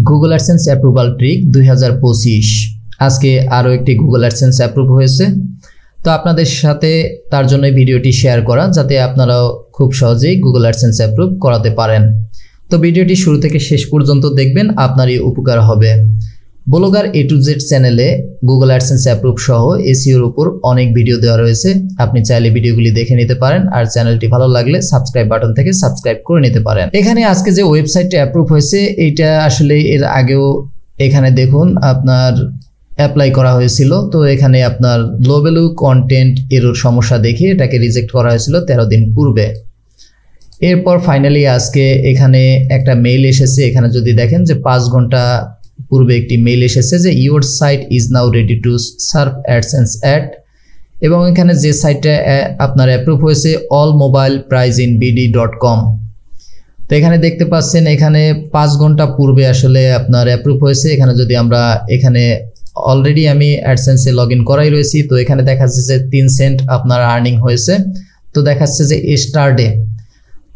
Google AdSense approval trick 2025 আজকে আরও একটি গুগল অ্যাডসেন্স অ্যাপ্রুভ হয়েছে। তো আপনাদের সাথে তার জন্য ভিডিওটি শেয়ার করা, যাতে আপনারাও খুব সহজেই গুগল অ্যাডসেন্স অ্যাপ্রুভ করাতে পারেন। তো ভিডিওটি শুরু থেকে শেষ পর্যন্ত দেখবেন, আপনারই উপকার হবে। ব্লগার A to Z চ্যানেলে গুগল অ্যাডসেন্স অ্যাপ্রুভ সহ এসইওর উপর অনেক ভিডিও দেওয়া রয়েছে। আপনি চাইলে ভিডিওগুলি দেখে নিতে পারেন, আর চ্যানেলটি ভালো লাগলে সাবস্ক্রাইব বাটন থেকে সাবস্ক্রাইব করে নিতে পারেন। এখানে আজকে যে ওয়েবসাইটটা অ্যাপ্রুভ হয়েছে, এইটা আসলে এর আগেও এখানে দেখুন আপনার অ্যাপ্লাই করা হয়েছিল। তো এখানে আপনার লো ভ্যালু কন্টেন্ট এরর সমস্যা দেখে এটাকে রিজেক্ট করা হয়েছিল 13 দিন পূর্বে। এরপর ফাইনালি আজকে এখানে একটা মেইল এসেছে। এখানে যদি দেখেন যে 5 ঘন্টা পূর্বে একটি মেইল এসেছে যে your site is now ready to serve AdSense ad, এবং এখানে যে সাইটটা আপনার অ্যাপ্রুভ হয়েছে allmobilepriceinbd.com। তো এখানে দেখতে পাচ্ছেন এখানে 5 ঘন্টা পূর্বে আসলে আপনার অ্যাপ্রুভ হয়েছে। এখানে যদি আমরা এখানে অলরেডি আমি অ্যাডসেন্সে লগ ইন করাই রয়েছি, তো এখানে দেখাচ্ছে যে 3 সেন্ট আপনার আর্নিং হয়েছে। তো দেখাচ্ছে যে স্টার্টে।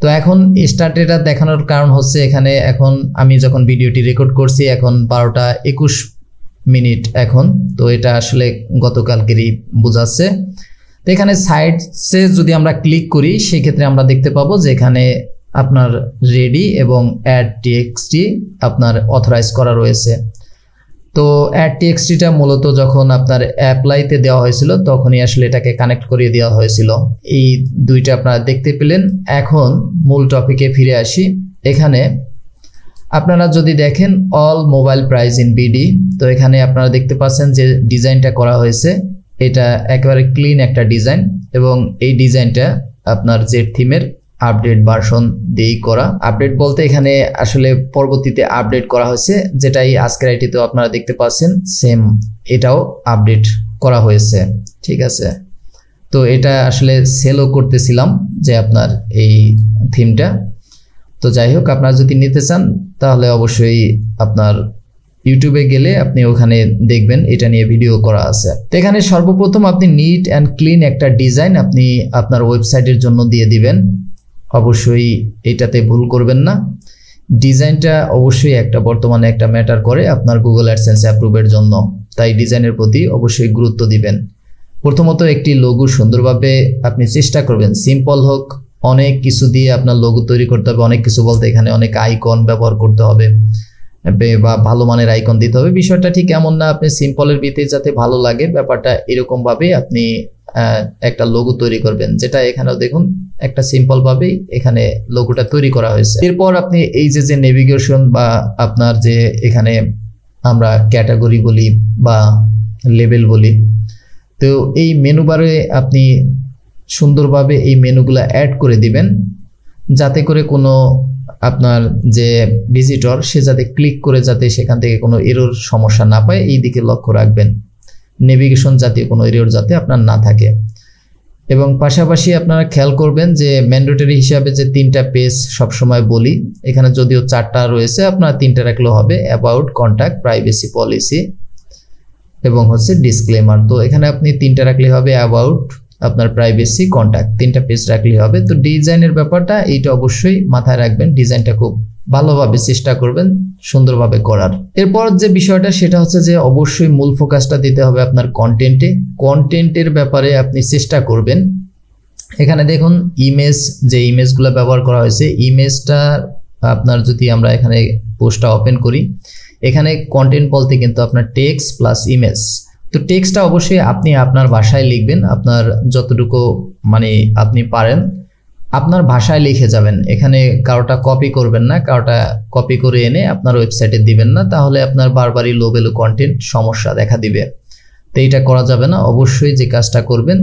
তো এখন স্টার্টেটা দেখানোর কারণ হচ্ছে এখানে এখন আমি যখন ভিডিওটি রেকর্ড করছি এখন 12টা 21 মিনিট এখন। তো এটা আসলে গতকালকেরই বোঝাচ্ছে। তো এখানে সাইটসে যদি আমরা ক্লিক করি সেক্ষেত্রে আমরা দেখতে পাবো যে এখানে আপনার রেডি এবং অ্যাড টিএক্সটি আপনার অথরাইজ করা রয়েছে। তো অ্যাড টিএক্সটিটা মূলত যখন আপনার অ্যাপ্লাইতে দেওয়া হয়েছিল তখনই আসলে এটাকে কানেক্ট করিয়ে দেওয়া হয়েছিল। এই দুইটা আপনারা দেখতে পেলেন। এখন মূল টপিকে ফিরে আসি। এখানে আপনারা যদি দেখেন all mobile price in BD, তো এখানে আপনারা দেখতে পাচ্ছেন যে ডিজাইনটা করা হয়েছে, এটা একেবারে ক্লিন একটা ডিজাইন, এবং এই ডিজাইনটা আপনার জেড থিমের আপডেট ভার্সন দিয়েই করা। আপডেট বলতে এখানে আসলে পরবর্তীতে আপডেট করা হয়েছে, যেটাই আজকের আইটিতেও আপনারা দেখতে পাচ্ছেন সেম এটাও আপডেট করা হয়েছে। ঠিক আছে, তো এটা আসলে সেলও করতেছিলাম যে আপনার এই থিমটা। তো যাই হোক, আপনারা যদি নিতে চান তাহলে অবশ্যই আপনার ইউটিউবে গেলে আপনি ওখানে দেখবেন এটা নিয়ে ভিডিও করা আছে। তো এখানে সর্বপ্রথম আপনি নিট অ্যান্ড ক্লিন একটা ডিজাইন আপনি আপনার ওয়েবসাইটের জন্য দিয়ে দিবেন। অবশ্যই এটাতে ভুল করবেন না। ডিজাইনটা অবশ্যই একটা বর্তমানে একটা ম্যাটার করে আপনার গুগল অ্যাডসেন্স অ্যাপ্রুভের জন্য, তাই ডিজাইনের প্রতি অবশ্যই গুরুত্ব দিবেন। প্রথমত একটি লোগো সুন্দরভাবে আপনি চেষ্টা করবেন, সিম্পল হোক, অনেক কিছু দিয়ে আপনার লোগো তৈরি করতে হবে। অনেক কিছু বলতে এখানে অনেক আইকন ব্যবহার করতে হবে বা ভালো মানের আইকন দিতে হবে। বিষয়টা ঠিক এমন না, আপনি সিম্পলের ভিতরে যাতে ভালো লাগে ব্যাপারটা এরকম ভাবে আপনি একটা লোগো তৈরি করবেন, যেটা এখানেও দেখুন একটা সিম্পল ভাবেই এখানে লোগোটা তৈরি করা হয়েছে। এরপর আপনি এই যে নেভিগেশন বা আপনার যে এখানে আমরা ক্যাটাগরি বলি বা লেবেল বলি, তো এই মেনু বারে আপনি সুন্দরভাবে এই মেনুগুলো অ্যাড করে দিবেন, যাতে করে কোনো আপনার যে ভিজিটর সে যাতে ক্লিক করে যাতে সেখান থেকে কোনো এরর সমস্যা না পায়, এই দিকে লক্ষ্য রাখবেন। নেভিগেশন জাতীয় কোনো এরর যাতে আপনার না থাকে। এবং পাশাপাশি আপনারা খেয়াল করবেন যে ম্যান্ডেটরি হিসাবে যে 3টা পেজ সবসময় বলি, এখানে যদিও 4টা রয়েছে, আপনারা 3টা রাখলেও হবে। অ্যাবাউট, কন্ট্যাক্ট, প্রাইভেসি পলিসি এবং হচ্ছে ডিসক্লেমার। তো এখানে আপনি 3টা রাখলে হবে, অ্যাবাউট, আপনার প্রাইভেসি, কন্ট্যাক্ট, 3টা পেজ রাখলেই হবে। তো ডিজাইনের ব্যাপারটা এইটা অবশ্যই মাথায় রাখবেন, ডিজাইনটা খুব ভালোভাবে চেষ্টা করবেন সুন্দরভাবে করার। এরপর যে বিষয়টা সেটা হচ্ছে যে অবশ্যই মূল ফোকাসটা দিতে হবে আপনার কন্টেন্টে। কন্টেন্টের ব্যাপারে আপনি চেষ্টা করবেন, এখানে দেখুন ইমেজ, যে ইমেজগুলো ব্যবহার করা হয়েছে, ইমেজটা আপনার যদি আমরা এখানে পোস্টটা ওপেন করি, এখানে কন্টেন্ট বলতে কিন্তু আপনার টেক্সট প্লাস ইমেজ। তো টেক্সটটা অবশ্যই আপনি আপনার ভাষায় লিখবেন, আপনার যতটুকু মানে আপনি পারেন আপনার ভাষায় লিখে যাবেন। এখানে কারোটা কপি করবেন না, কারোটা কপি করে এনে আপনার ওয়েবসাইটে দিবেন না, তাহলে আপনার বারবারই লো ভ্যালু কন্টেন্ট সমস্যা দেখা দিবে। তো এইটা করা যাবে না। অবশ্যই যে কাজটা করবেন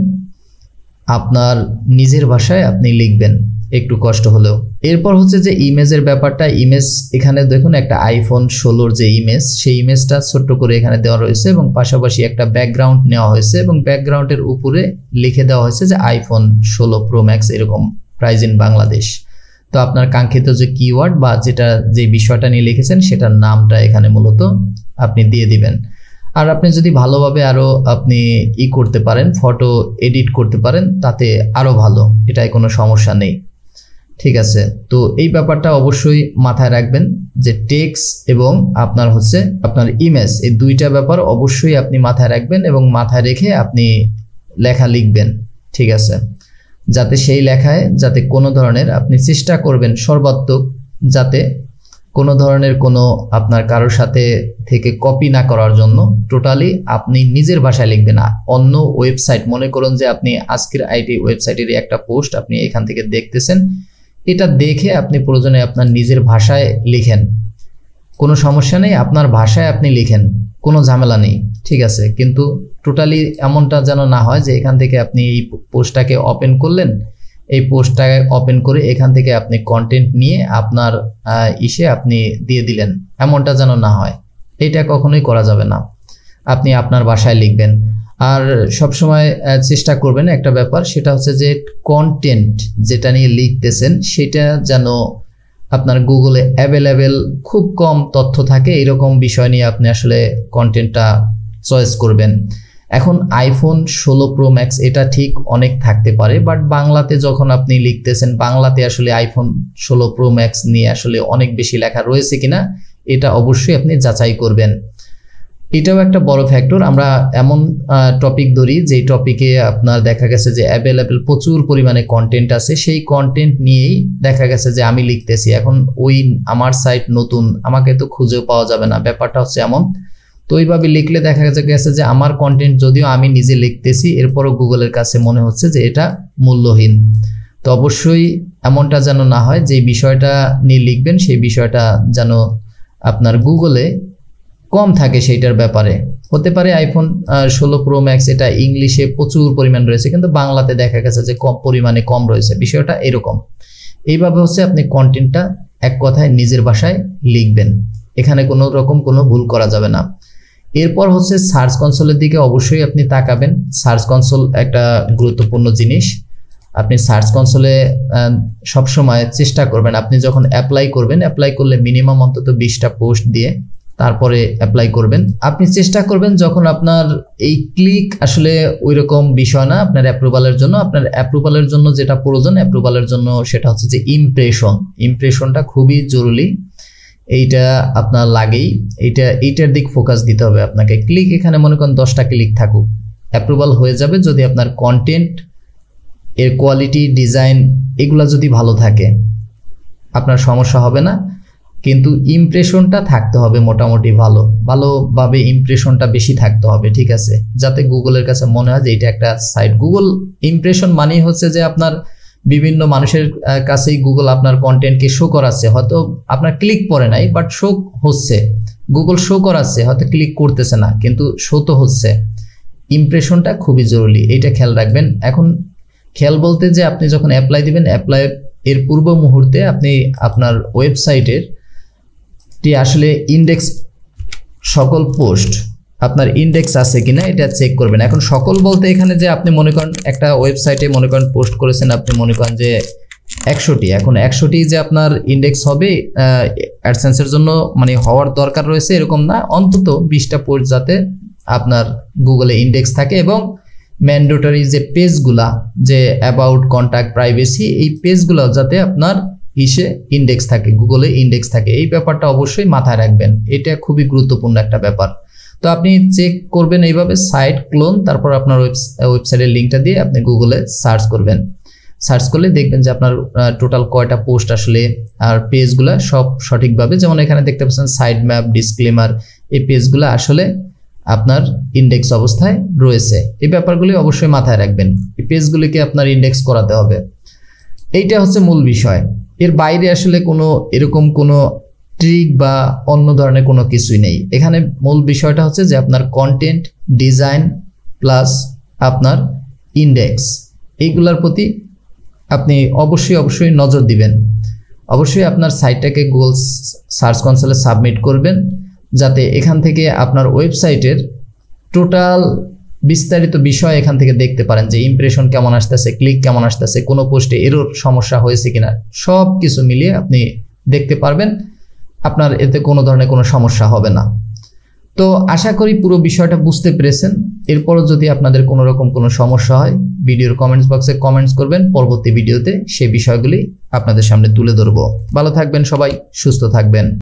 আপনার নিজের ভাষায় আপনি লিখবেন, একটু কষ্ট হলেও। এরপর হচ্ছে যে ইমেজের ব্যাপারটা, ইমেজ এখানে দেখুন একটা আইফোন 16 যে ইমেজ, সেই ইমেজটা ছোট্ট করে এখানে দেওয়া রয়েছে, এবং পাশাপাশি একটা ব্যাকগ্রাউন্ড নেওয়া হয়েছে, এবং ব্যাকগ্রাউন্ডের উপরে লিখে দেওয়া হয়েছে যে আইফোন 16 প্রো ম্যাক্স এরকম প্রাইস ইন বাংলাদেশ। তো আপনার কাঙ্ক্ষিত যে কিওয়ার্ড বা যে বিষয়টা নিয়ে লিখেছেন সেটার নামটা এখানে মূলত আপনি দিয়ে দিবেন। আর আপনি যদি ভালোভাবে আরো আপনি করতে পারেন, ফটো এডিট করতে পারেন, তাতে আরো ভালো, এটাই কোনো সমস্যা নেই। ঠিক আছে। তো এই ব্যাপারটা অবশ্যই মাথায় রাখবেন যে টেক্সট এবং আপনার হচ্ছে আপনার ইমেজ, এই দুইটা ব্যাপার অবশ্যই আপনি মাথায় রাখবেন এবং মাথায় রেখে আপনি লেখা লিখবেন, ঠিক আছে, যাতে সেই লেখায় যাতে কোনো ধরনের আপনি চেষ্টা করবেন সর্বাত্মক যাতে কোনো ধরনের কোনো আপনার কারোর সাথে থেকে কপি না করার জন্য টোটালি আপনি নিজের ভাষায় লিখবেন। অন্য ওয়েবসাইট, মনে করুন যে আপনি আজকের আইটি ওয়েবসাইটের একটা পোস্ট আপনি এখান থেকে দেখতেছেন, এটা দেখে আপনি প্রয়োজনে আপনার নিজের ভাষায় লিখেন, কোনো সমস্যা নেই, আপনার ভাষায় আপনি লিখেন, কোনো ঝামেলা নেই, ঠিক আছে। কিন্তু টোটালি এমনটা যেন না হয় যে এখান থেকে আপনি এই পোস্টটাকে ওপেন করলেন, এই পোস্টটাকে ওপেন করে এখান থেকে আপনি কন্টেন্ট নিয়ে আপনার আপনি দিয়ে দিলেন, এমনটা যেন না হয়, এটা কখনোই করা যাবে না। আপনি আপনার ভাষায় লিখবেন। আর সবসময় চেষ্টা করবেন একটা ব্যাপার, সেটা হচ্ছে যে কন্টেন্ট যেটা নিয়ে লিখতেছেন সেটা যেন আপনার গুগলে অ্যাভেলেবেল খুব কম তথ্য থাকে, এরকম বিষয় নিয়ে আপনি আসলে কন্টেন্টটা চয়েস করবেন। এখন আইফোন 16 প্রো ম্যাক্স এটা ঠিক অনেক থাকতে পারে, বাট বাংলাতে যখন আপনি লিখতেছেন, বাংলাতে আসলে আইফোন 16 প্রো ম্যাক্স নিয়ে আসলে অনেক বেশি লেখা রয়েছে কিনা এটা অবশ্যই আপনি যাচাই করবেন। এটাও একটা বড় ফ্যাক্টর। আমরা এমন টপিক ধরি যেই টপিকে আপনার দেখা গেছে যে অ্যাভেলেবেল প্রচুর পরিমাণে কন্টেন্ট আছে, সেই কন্টেন্ট নিয়েই দেখা গেছে যে আমি লিখতেছি, এখন ওই আমার সাইট নতুন, আমাকে তো খুঁজেও পাওয়া যাবে না, ব্যাপারটা হচ্ছে এমন। তো ওইভাবে লিখলে দেখা গেছে যে আমার কন্টেন্ট যদিও আমি নিজে লিখতেছি, এরপরও গুগলের কাছে মনে হচ্ছে যে এটা মূল্যহীন। তো অবশ্যই এমনটা যেন না হয়, যে বিষয়টা নিয়ে লিখবেন সেই বিষয়টা যেন আপনার গুগলে কম থাকে, সেইটার ব্যাপারে। হতে পারে আইফোন 16 প্রো ম্যাক্স এটা ইংলিশে প্রচুর পরিমাণ রয়েছে, কিন্তু বাংলাতে দেখা গেছে যে কম পরিমাণে কম রয়েছে, বিষয়টা এরকম। এইভাবে হচ্ছে আপনি কন্টেন্টটা এক কথায় নিজের ভাষায় লিখবেন, এখানে কোনো রকম কোনো ভুল করা যাবে না। এরপর হচ্ছে সার্চ কনসোলের দিকে অবশ্যই আপনি তাকাবেন। সার্চ কনসোল একটা গুরুত্বপূর্ণ জিনিস। আপনি সার্চ কনসোলে সবসময় চেষ্টা করবেন, আপনি যখন অ্যাপ্লাই করবেন, অ্যাপ্লাই করলে মিনিমাম অন্তত 20টা পোস্ট দিয়ে তারপরে অ্যাপ্লাই করবেন। আপনি চেষ্টা করবেন যখন আপনার এই ক্লিক আসলে ওই রকম বিষয় না, আপনার অ্যাপ্রুভালের জন্য, আপনার অ্যাপ্রুভালের জন্য যেটা প্রয়োজন অ্যাপ্রুভালের জন্য সেটা হচ্ছে যে ইমপ্রেশনটা খুবই জরুরি, এইটা আপনার লাগেই, এইটার দিক ফোকাস দিতে হবে আপনাকে। ক্লিক এখানে মনে করেন 10টা ক্লিক থাকুক, অ্যাপ্রুভাল হয়ে যাবে যদি আপনার কন্টেন্ট এর কোয়ালিটি, ডিজাইন এগুলা যদি ভালো থাকে, আপনার সমস্যা হবে না। কিন্তু ইমপ্রেশনটা থাকতে হবে মোটামুটি ভালোভাবে ইমপ্রেশনটা বেশি থাকতে হবে, ঠিক আছে, যাতে গুগলের কাছে মনে হয় যে এটা একটা সাইট। গুগল ইমপ্রেশন মানেই হচ্ছে যে আপনার বিভিন্ন মানুষের কাছেই গুগল আপনার কন্টেন্টকে শো করাচ্ছে, হয়তো আপনার ক্লিক পড়ে নাই বাট শো হচ্ছে, গুগল শো করাচ্ছে, হয়তো ক্লিক করতেছে না কিন্তু শো তো হচ্ছে। ইমপ্রেশনটা খুবই জরুরি, এইটা খেয়াল রাখবেন। এখন খেয়াল বলতে যে আপনি যখন অ্যাপ্লাই দিবেন, অ্যাপ্লাই এর পূর্ব মুহূর্তে আপনি আপনার ওয়েবসাইটের আসলে ইন্ডেক্স, সকল পোস্ট আপনার ইন্ডেক্স আছে কিনা এটা চেক করবেন। এখন সকল বলতে এখানে যে আপনি মনে করেন একটা ওয়েবসাইটে মনে করেন পোস্ট করেছেন, আপনি মনে করেন যে 100টি, এখন 100টি যে আপনার ইন্ডেক্স হবে অ্যাডসেন্সের জন্য মানে হওয়ার দরকার রয়েছে এরকম না, অন্তত 20টা পোস্ট যাতে আপনার গুগলে ইন্ডেক্স থাকে এবং ম্যান্ডেটরি যে পেজগুলা, যে অ্যাবাউট, কন্ট্যাক্ট, প্রাইভেসি, এই পেজগুলো যাতে আপনার ইন্ডেক্স থাকে, গুগলে ইন্ডেক্স থাকে, এই ব্যাপারটা অবশ্যই মাথায় রাখবেন, এটা খুবই গুরুত্বপূর্ণ একটা ব্যাপার। তো আপনি চেক করবেন এইভাবে সাইট ক্লোন, তারপর আপনার ওয়েবসাইটের লিঙ্কটা দিয়ে আপনি গুগলে সার্চ করবেন। সার্চ করলে দেখবেন যে আপনার টোটাল কয়টা পোস্ট আসলে আর পেজগুলা সব সঠিকভাবে, যেমন এখানে দেখতে পাচ্ছেন সাইড ম্যাপ, ডিসক্লেমার, এই পেজগুলো আসলে আপনার ইন্ডেক্স অবস্থায় রয়েছে। এই ব্যাপারগুলি অবশ্যই মাথায় রাখবেন, এই পেজগুলিকে আপনার ইন্ডেক্স করাতে হবে, এইটা হচ্ছে মূল বিষয়। এর বাইরে আসলে কোনো এরকম কোনো ট্রিক বা অন্য ধরনের কোনো কিছুই নেই। এখানে মূল বিষয়টা হচ্ছে যে আপনার কন্টেন্ট, ডিজাইন প্লাস আপনার ইন্ডেক্স, এইগুলোর প্রতি আপনি অবশ্যই নজর দিবেন। অবশ্যই আপনার সাইটটাকে গুগল সার্চ কনসোলে সাবমিট করবেন, যাতে এখান থেকে আপনার ওয়েবসাইটের টোটাল বিস্তারিত বিষয় এখান থেকে দেখতে পারেন, যে ইমপ্রেশন কেমন আসতেছে, ক্লিক কেমন আসতেছে, কোনো পোস্টে এরর সমস্যা হয়েছে কিনা, সব কিছু মিলিয়ে আপনি দেখতে পারবেন, আপনার এতে কোনো ধরনের কোনো সমস্যা হবে না। তো আশা করি পুরো বিষয়টা বুঝতে পেরেছেন। এরপরও যদি আপনাদের কোনো রকম কোনো সমস্যা হয় ভিডিওর কমেন্টস বক্সে কমেন্টস করবেন, পরবর্তী ভিডিওতে সেই বিষয়গুলি আপনাদের সামনে তুলে ধরবো। ভালো থাকবেন সবাই, সুস্থ থাকবেন।